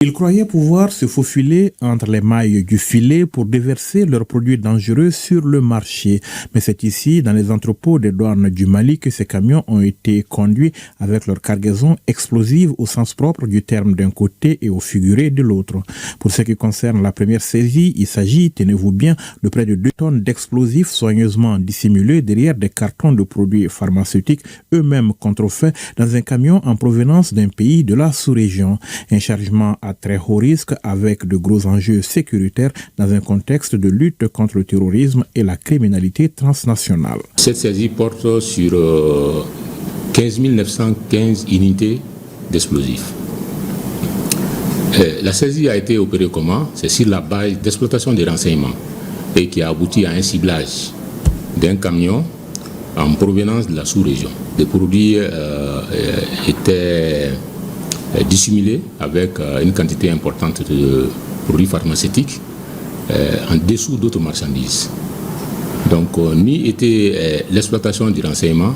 Ils croyaient pouvoir se faufiler entre les mailles du filet pour déverser leurs produits dangereux sur le marché. Mais c'est ici, dans les entrepôts des douanes du Mali, que ces camions ont été conduits avec leur cargaison explosive au sens propre du terme d'un côté et au figuré de l'autre. Pour ce qui concerne la première saisie, il s'agit, tenez-vous bien, de près de 2 tonnes d'explosifs soigneusement dissimulés derrière des cartons de produits pharmaceutiques eux-mêmes contrefaits dans un camion en provenance d'un pays de la sous-région. Un chargement à très haut risque avec de gros enjeux sécuritaires dans un contexte de lutte contre le terrorisme et la criminalité transnationale. Cette saisie porte sur 15 915 unités d'explosifs. La saisie a été opérée comment? C'est sur la base d'exploitation des renseignements et qui a abouti à un ciblage d'un camion en provenance de la sous-région. Les produits étaient dissimulés avec une quantité importante de produits pharmaceutiques en dessous d'autres marchandises. Donc, ni était l'exploitation du renseignement,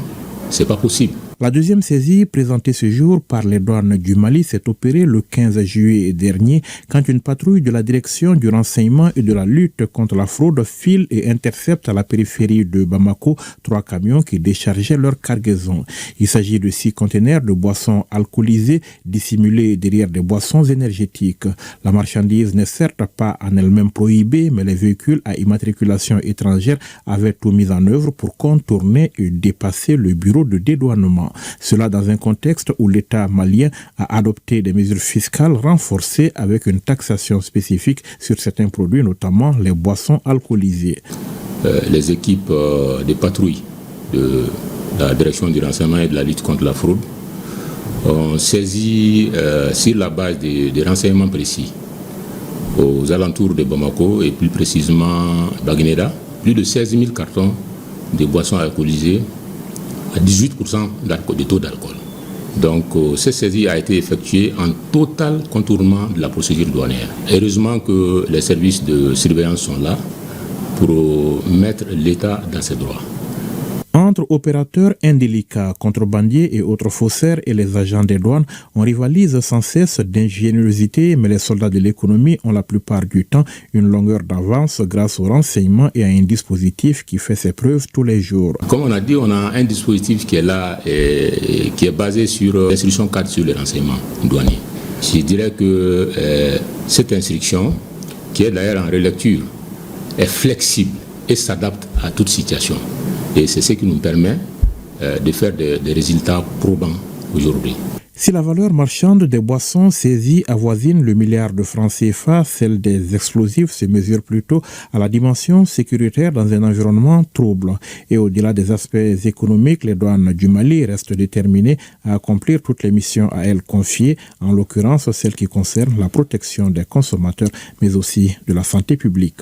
c'est pas possible. La deuxième saisie présentée ce jour par les douanes du Mali s'est opérée le 15 juillet dernier quand une patrouille de la direction du renseignement et de la lutte contre la fraude file et intercepte à la périphérie de Bamako 3 camions qui déchargeaient leur cargaison. Il s'agit de 6 conteneurs de boissons alcoolisées dissimulés derrière des boissons énergétiques. La marchandise n'est certes pas en elle-même prohibée, mais les véhicules à immatriculation étrangère avaient tout mis en œuvre pour contourner et dépasser le bureau de dédouanement. Cela dans un contexte où l'État malien a adopté des mesures fiscales renforcées avec une taxation spécifique sur certains produits, notamment les boissons alcoolisées. Les équipes des patrouilles de la direction du renseignement et de la lutte contre la fraude ont saisi sur la base des renseignements précis aux alentours de Bamako et plus précisément Baguinera, plus de 16 000 cartons de boissons alcoolisées à 18% de taux d'alcool. Donc, cette saisie a été effectuée en total contournement de la procédure douanière. Heureusement que les services de surveillance sont là pour mettre l'État dans ses droits. Entre opérateurs indélicats, contrebandiers et autres faussaires et les agents des douanes, on rivalise sans cesse d'ingéniosité, mais les soldats de l'économie ont la plupart du temps une longueur d'avance grâce au renseignement et à un dispositif qui fait ses preuves tous les jours. Comme on a dit, on a un dispositif qui est là et qui est basé sur l'instruction 4 sur les renseignements douaniers. Je dirais que cette instruction, qui est d'ailleurs en relecture, est flexible et s'adapte à toute situation. Et c'est ce qui nous permet de faire des résultats probants aujourd'hui. Si la valeur marchande des boissons saisies avoisine le milliard de francs CFA, celle des explosifs se mesure plutôt à la dimension sécuritaire dans un environnement trouble. Et au-delà des aspects économiques, les douanes du Mali restent déterminées à accomplir toutes les missions à elles confiées, en l'occurrence celles qui concernent la protection des consommateurs, mais aussi de la santé publique.